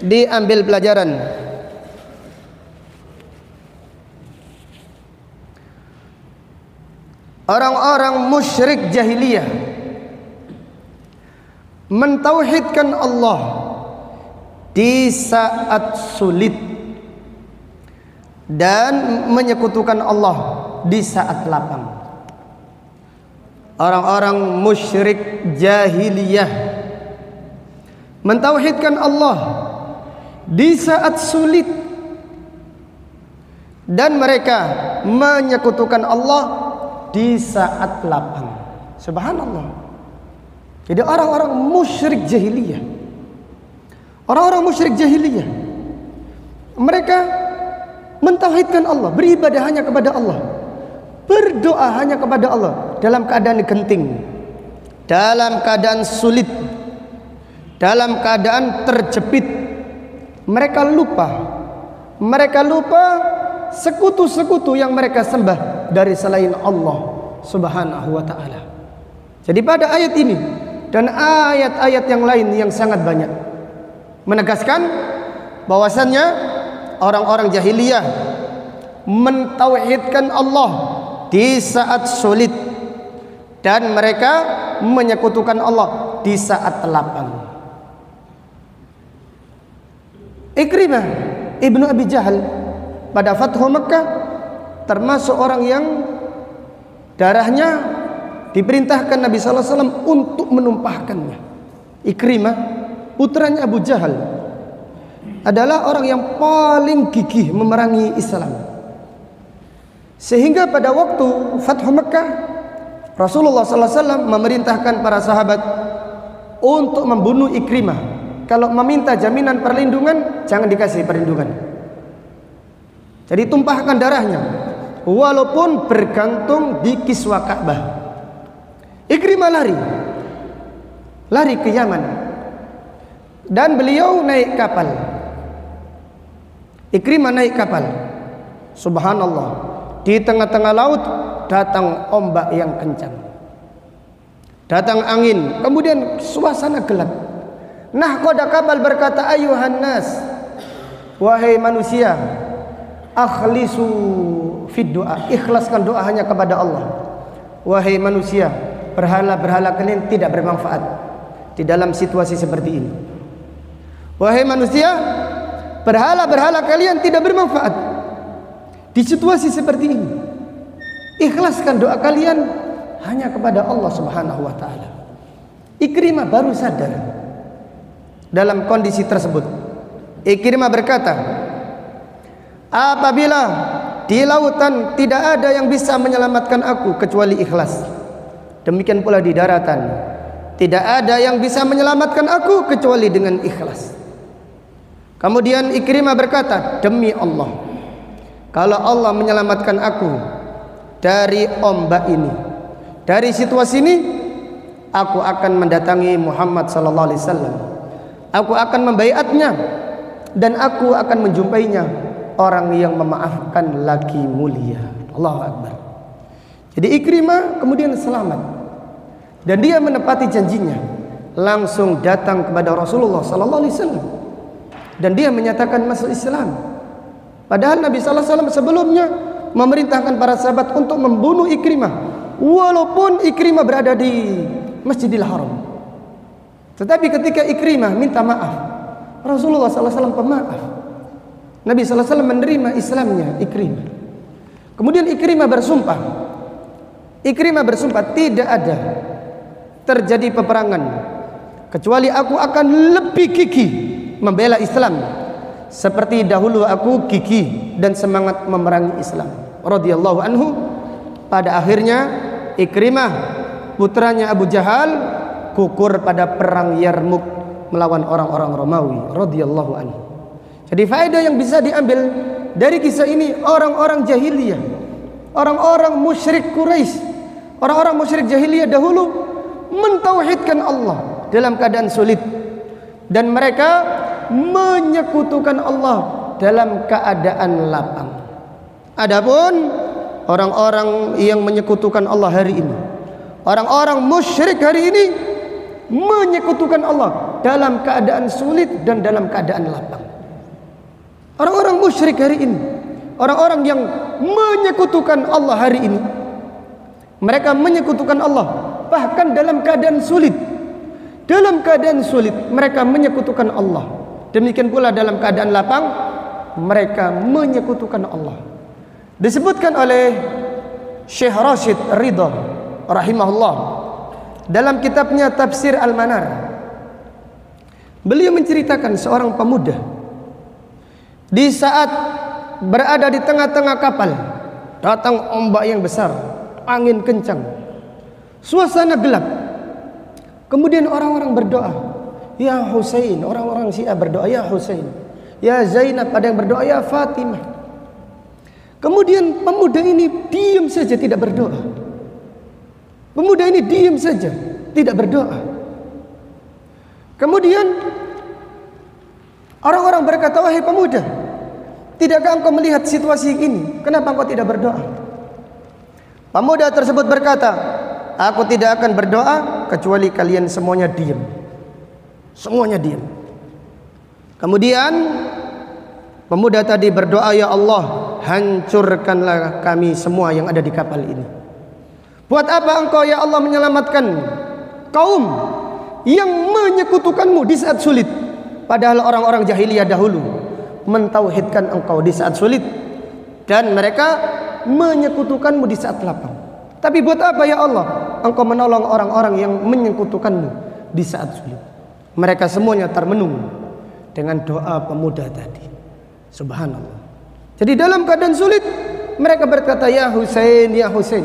diambil pelajaran orang-orang musyrik jahiliyah mentauhidkan Allah di saat sulit dan menyekutukan Allah di saat lapang. Orang-orang musyrik jahiliyah mentauhidkan Allah di saat sulit dan mereka menyekutukan Allah di saat lapang. Subhanallah. Jadi orang-orang musyrik jahiliyah, orang-orang musyrik jahiliyah, mereka mentauhidkan Allah, beribadah hanya kepada Allah, berdoa hanya kepada Allah dalam keadaan genting, dalam keadaan sulit, dalam keadaan terjepit. Mereka lupa sekutu-sekutu yang mereka sembah dari selain Allah Subhanahu wa ta'ala. Jadi pada ayat ini dan ayat-ayat yang lain yang sangat banyak menegaskan bahwasannya orang-orang jahiliyah mentauhidkan Allah di saat sulit dan mereka menyekutukan Allah di saat lapang. Ikrimah ibnu Abi Jahal pada Fathu Makkah termasuk orang yang darahnya diperintahkan Nabi sallallahu alaihi wasallam untuk menumpahkannya. Ikrimah putranya Abu Jahal adalah orang yang paling gigih memerangi Islam, sehingga pada waktu Fathu Makkah Rasulullah sallallahu alaihi wasallam memerintahkan para sahabat untuk membunuh Ikrimah. Kalau meminta jaminan perlindungan, jangan dikasih perlindungan. Jadi tumpahkan darahnya, walaupun bergantung di kiswa Ka'bah. Ikrimah lari ke Yaman, dan beliau naik kapal. Ikrimah naik kapal. Subhanallah, di tengah-tengah laut datang ombak yang kencang, datang angin, kemudian suasana gelap. Nahkoda kapal berkata, ayuhan nas, wahai manusia, akhlisu fid doa, ikhlaskan doa hanya kepada Allah. Wahai manusia, berhala-berhala kalian tidak bermanfaat di dalam situasi seperti ini. Wahai manusia, berhala-berhala kalian tidak bermanfaat di situasi seperti ini. Ikhlaskan doa kalian hanya kepada Allah Subhanahu wa ta'ala. Ikrimah baru sadar dalam kondisi tersebut. Ikrimah berkata, apabila di lautan tidak ada yang bisa menyelamatkan aku kecuali ikhlas, demikian pula di daratan tidak ada yang bisa menyelamatkan aku kecuali dengan ikhlas. Kemudian Ikrimah berkata, demi Allah, kalau Allah menyelamatkan aku dari ombak ini, dari situasi ini, aku akan mendatangi Muhammad sallallahu alaihi wasallam, aku akan membaiatnya, dan aku akan menjumpainya, orang yang memaafkan lagi mulia. Allahu Akbar. Jadi Ikrimah kemudian selamat, dan dia menepati janjinya, langsung datang kepada Rasulullah sallallahu alaihi wasallam, dan dia menyatakan masuk Islam. Padahal Nabi sallallahu alaihi wasallam sebelumnya memerintahkan para sahabat untuk membunuh Ikrimah, walaupun Ikrimah berada di Masjidil Haram. Tetapi ketika Ikrimah minta maaf, Rasulullah sallallahu alaihi wasallam pemaaf. Nabi sallallahu alaihi wasallam menerima Islamnya Ikrimah. Kemudian Ikrimah bersumpah, tidak ada terjadi peperangan kecuali aku akan lebih gigih membela Islam seperti dahulu aku gigih dan semangat memerangi Islam. Radhiyallahu anhu. Pada akhirnya Ikrimah putranya Abu Jahal gugur pada perang Yarmuk melawan orang-orang Romawi. Radhiyallahu anhu. Jadi faedah yang bisa diambil dari kisah ini, orang-orang jahiliyah orang-orang musyrik Quraisy, orang-orang musyrik jahiliyah dahulu mentauhidkan Allah dalam keadaan sulit, dan mereka menyekutukan Allah dalam keadaan lapang. Adapun orang-orang yang menyekutukan Allah hari ini, orang-orang musyrik hari ini menyekutukan Allah dalam keadaan sulit dan dalam keadaan lapang. Orang-orang musyrik hari ini, orang-orang yang menyekutukan Allah hari ini, mereka menyekutukan Allah bahkan dalam keadaan sulit. Dalam keadaan sulit mereka menyekutukan Allah. Demikian pula dalam keadaan lapang mereka menyekutukan Allah. Disebutkan oleh Syekh Rashid Ridha rahimahullah dalam kitabnya Tafsir Al-Manar. Beliau menceritakan seorang pemuda di saat berada di tengah-tengah kapal, datang ombak yang besar, angin kencang, suasana gelap. Kemudian orang-orang berdoa, ya Husain. Orang-orang Syiah berdoa, ya Husain. Ya Zainab, ada yang berdoa, ya Fatimah. Kemudian pemuda ini diam saja, tidak berdoa. Pemuda ini diam saja, tidak berdoa. Kemudian orang-orang berkata, wahai pemuda, tidakkah engkau melihat situasi ini? Kenapa engkau tidak berdoa? Pemuda tersebut berkata, aku tidak akan berdoa kecuali kalian semuanya diam. Semuanya diam. Kemudian pemuda tadi berdoa, ya Allah, hancurkanlah kami semua yang ada di kapal ini. Buat apa engkau ya Allah menyelamatkan kaum yang menyekutukanmu di saat sulit? Padahal orang-orang jahiliyah dahulu mentauhidkan engkau di saat sulit, dan mereka menyekutukanmu di saat lapang. Tapi buat apa ya Allah engkau menolong orang-orang yang menyekutukanmu di saat sulit? Mereka semuanya termenung dengan doa pemuda tadi. Subhanallah. Jadi dalam keadaan sulit mereka berkata, ya Husain, ya Husain.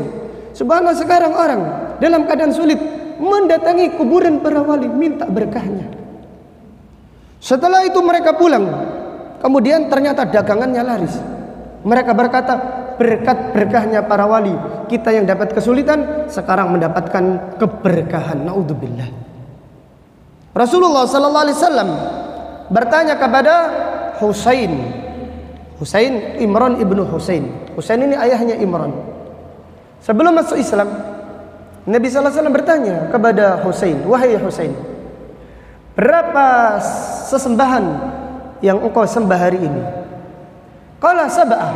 Subhanallah, sekarang orang dalam keadaan sulit mendatangi kuburan para wali minta berkahnya. Setelah itu mereka pulang, kemudian ternyata dagangannya laris. Mereka berkata, berkat berkahnya para wali, kita yang dapat kesulitan sekarang mendapatkan keberkahan. Naudzubillah. Rasulullah sallallahu alaihi wasallam bertanya kepada Husain. Husain, Imran ibnu Husain. Husain ini ayahnya Imran. Sebelum masuk Islam, Nabi sallallahu alaihi wasallam bertanya kepada Husain, wahai Husain, berapa sesembahan yang engkau sembah hari ini? Qala sab'ah.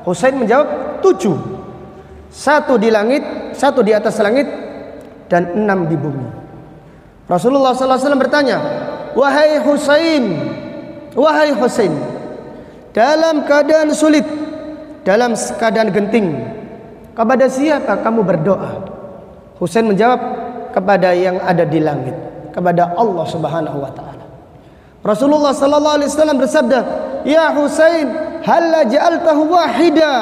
Husain menjawab 7. 1 di langit, 1 di atas langit, dan 6 di bumi. Rasulullah SAW bertanya, wahai Husain, wahai Husain, dalam keadaan sulit, dalam keadaan genting, kepada siapa kamu berdoa? Husain menjawab, kepada yang ada di langit, kepada Allah Subhanahu wa taala. Rasulullah sallallahu alaihi wasallam bersabda, ya Husain, hal ja'altahu wahida?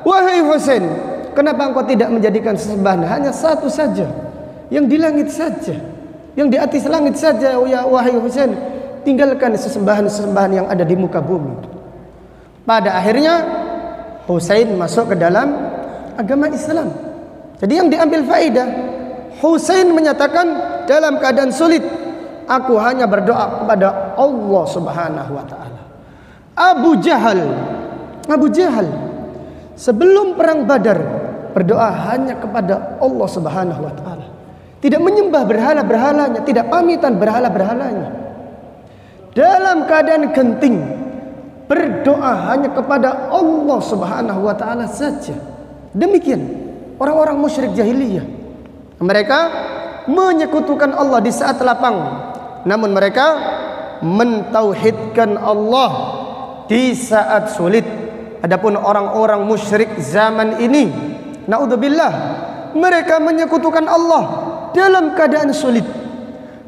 Wahai Husain, kenapa engkau tidak menjadikan sesembahan hanya satu saja, yang di langit saja, yang di atas langit saja? Ya wahai Husain, tinggalkan sesembahan-sesembahan yang ada di muka bumi. Pada akhirnya Husain masuk ke dalam agama Islam. Jadi yang diambil faedah, Husain menyatakan dalam keadaan sulit, aku hanya berdoa kepada Allah Subhanahu wa taala. Abu Jahal sebelum perang Badar berdoa hanya kepada Allah Subhanahu wa taala. Tidak menyembah berhala-berhalanya, tidak pamitan berhala-berhalanya. Dalam keadaan genting berdoa hanya kepada Allah Subhanahu wa taala saja. Demikian orang-orang musyrik jahiliyah. Mereka menyekutukan Allah di saat lapang, namun mereka mentauhidkan Allah di saat sulit. Adapun orang-orang musyrik zaman ini, naudzubillah, mereka menyekutukan Allah dalam keadaan sulit.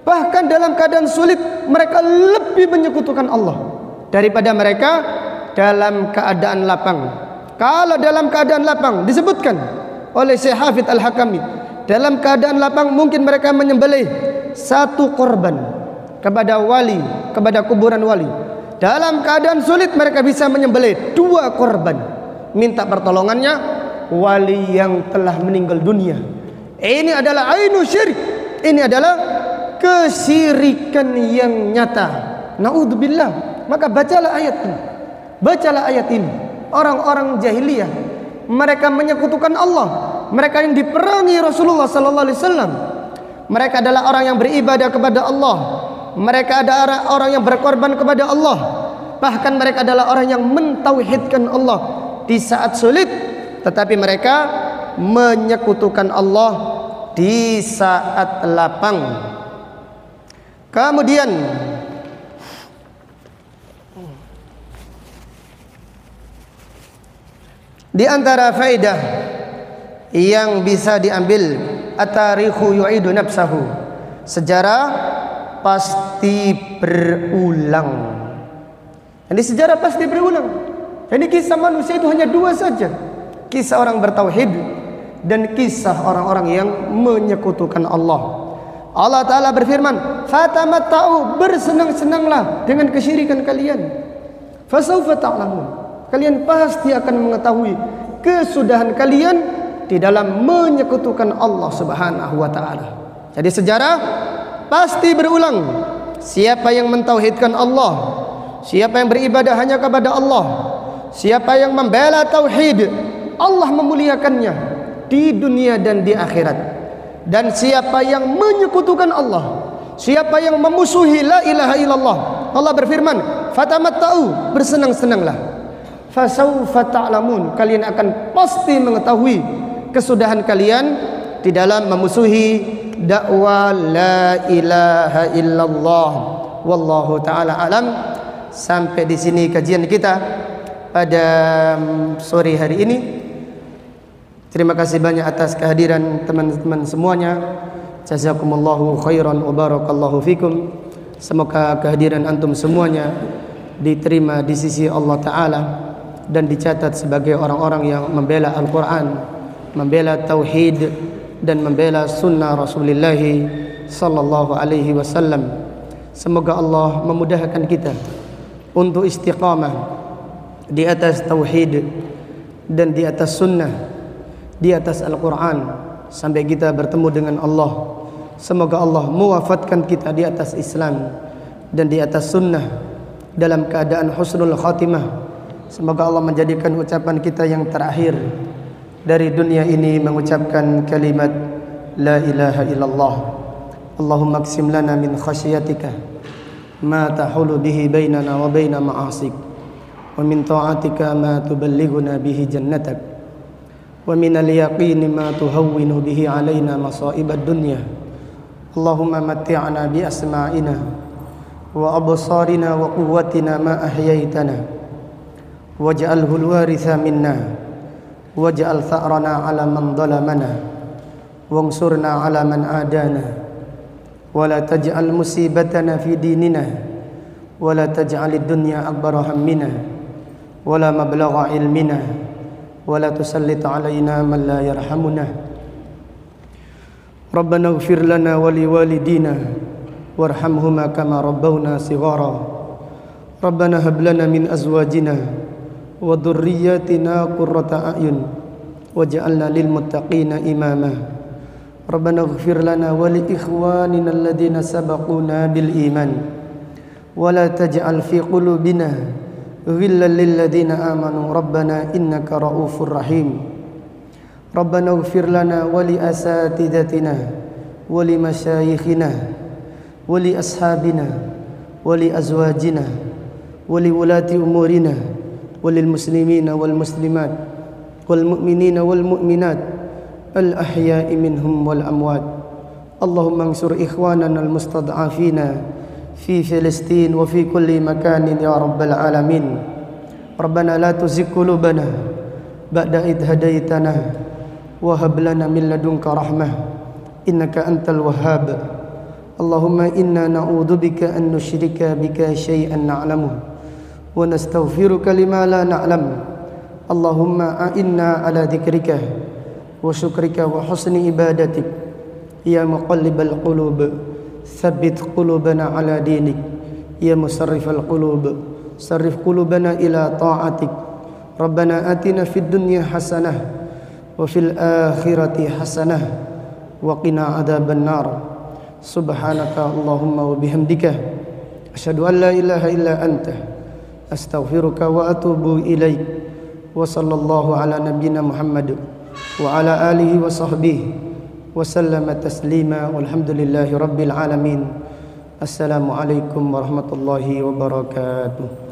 Bahkan dalam keadaan sulit mereka lebih menyekutukan Allah daripada mereka dalam keadaan lapang. Kalau dalam keadaan lapang disebutkan oleh Syekh Hafidz Al-Hakami, dalam keadaan lapang mungkin mereka menyembelih 1 korban kepada wali, kepada kuburan wali. Dalam keadaan sulit mereka bisa menyembelih 2 korban, minta pertolongannya wali yang telah meninggal dunia. Ini adalah ainu syirik. Ini adalah kesyirikan yang nyata. Naudzubillah. Maka bacalah ayat ini. Bacalah ayat ini. Orang-orang jahiliyah, mereka menyekutukan Allah. Mereka yang diperangi Rasulullah sallallahu alaihi wasallam. Mereka adalah orang yang beribadah kepada Allah. Mereka adalah orang yang berkorban kepada Allah. Bahkan mereka adalah orang yang mentauhidkan Allah di saat sulit, tetapi mereka menyekutukan Allah di saat lapang. Kemudian di antara faedah yang bisa diambil, at-tarikhu yu'idu nafsahu. Sejarah pasti berulang. Jadi sejarah pasti berulang. Jadi kisah manusia itu hanya dua saja. Kisah orang bertauhid dan kisah orang-orang yang menyekutukan Allah. Allah Ta'ala berfirman, fatamatta'u, bersenang-senanglah dengan kesyirikan kalian. Fasawfa ta'lamun, kalian pasti akan mengetahui kesudahan kalian di dalam menyekutukan Allah Subhanahu wa Ta'ala. Jadi sejarah pasti berulang. Siapa yang mentauhidkan Allah, siapa yang beribadah hanya kepada Allah, siapa yang membela tauhid, Allah memuliakannya di dunia dan di akhirat. Dan siapa yang menyekutukan Allah, siapa yang memusuhi la ilaha illallah, Allah berfirman, fatamatta'u, bersenang-senanglah. Fasawfa ta'lamun, kalian akan pasti mengetahui kesudahan kalian di dalam memusuhi dakwah la ilaha illallah. Wallahu ta'ala alam. Sampai di sini kajian kita pada sore hari ini. Terima kasih banyak atas kehadiran teman-teman semuanya. Jazakumullahu khairan wa barakallahu fikum. Semoga kehadiran antum semuanya diterima di sisi Allah Ta'ala dan dicatat sebagai orang-orang yang membela Al-Quran, membela tauhid, dan membela sunnah Rasulullah sallallahu alaihi wasallam. Semoga Allah memudahkan kita untuk istiqamah di atas tauhid dan di atas sunnah, di atas Al-Quran, sampai kita bertemu dengan Allah. Semoga Allah mewafatkan kita di atas Islam dan di atas sunnah dalam keadaan husnul khatimah. Semoga Allah menjadikan ucapan kita yang terakhir dari dunia ini mengucapkan kalimat la ilaha illallah. Allahumma aqsim lana min khasyatika ma tahulu bihi bainana wa baina ma'asik, wa min ta'atika ma tuballighuna bihi jannatak, wa min al-yaqini ma tuhawwinu bihi alaina masa'ibad dunya. Allahumma matti'na bi asma'ina wa absarina wa quwwatina ma ahyaitana, waj'alhu al-waritha minna, waj'al tha'rana 'ala man dhalamana, wansurna 'ala man adana, wa la taj'al musibatana fi dinina, wa la taj'alid dunya akbara hammina, wa la mablagha ilmina, wa la tusallit 'alaina man la yarhamuna. Rabbana ighfir lana wa liwalidina warhamhuma kama rabbawna shighara. Rabbana hab lana min azwajina wa dhurriyyatina qurrata a'yun waj'alna lil muttaqina imama. Rabbana ighfir lana wa li ikhwanina alladhina sabaquna bil iman wa la taj'al fi qulubina ghillan lil ladzina amanu rabbana innaka ra'ufur rahim. Rabbana ighfir lana wa li asatidatina wa li masyayikhina wa li ashabina wa li azwajina wa li wulati umurina wa lil muslimina wal muslimat wal mu'minina wal mu'minat al-ahya'i minhum wal amwat. Allahumma ansur ikhwanana al-mustad'afina fi Filistin wa fi kulli makanin ya rabbal alamin. Rabbana la tuzigh qulubana ba'da idh hadaitana wa hab lana min ladunka rahmah innaka antal wahhab. Allahumma inna na'udzubika an nusyrika bika syai'an na'lamu wa nastaghfiruka lima la na'lam. Allahumma a'inna ala dzikrika wa syukrika wa husni ibadatik ya muqallibal qulub tsabbit qulubana ala dinik ya musarrifal qulub sarrif qulubana ila ta'atik. Rabbana atina fid dunya hasanah wa fil akhirati hasanah wa qina adzaban nar. Subhanaka Allahumma wa bihamdika asyhadu an la ilaha illa anta astaghfiruka wa atubu ilaik. Wa sallallahu ala nabiyyina Muhammad wa ala alihi wa sahbihi wa sallama taslima. Walhamdulillahi rabbil alamin. Assalamualaikum warahmatullahi wabarakatuh.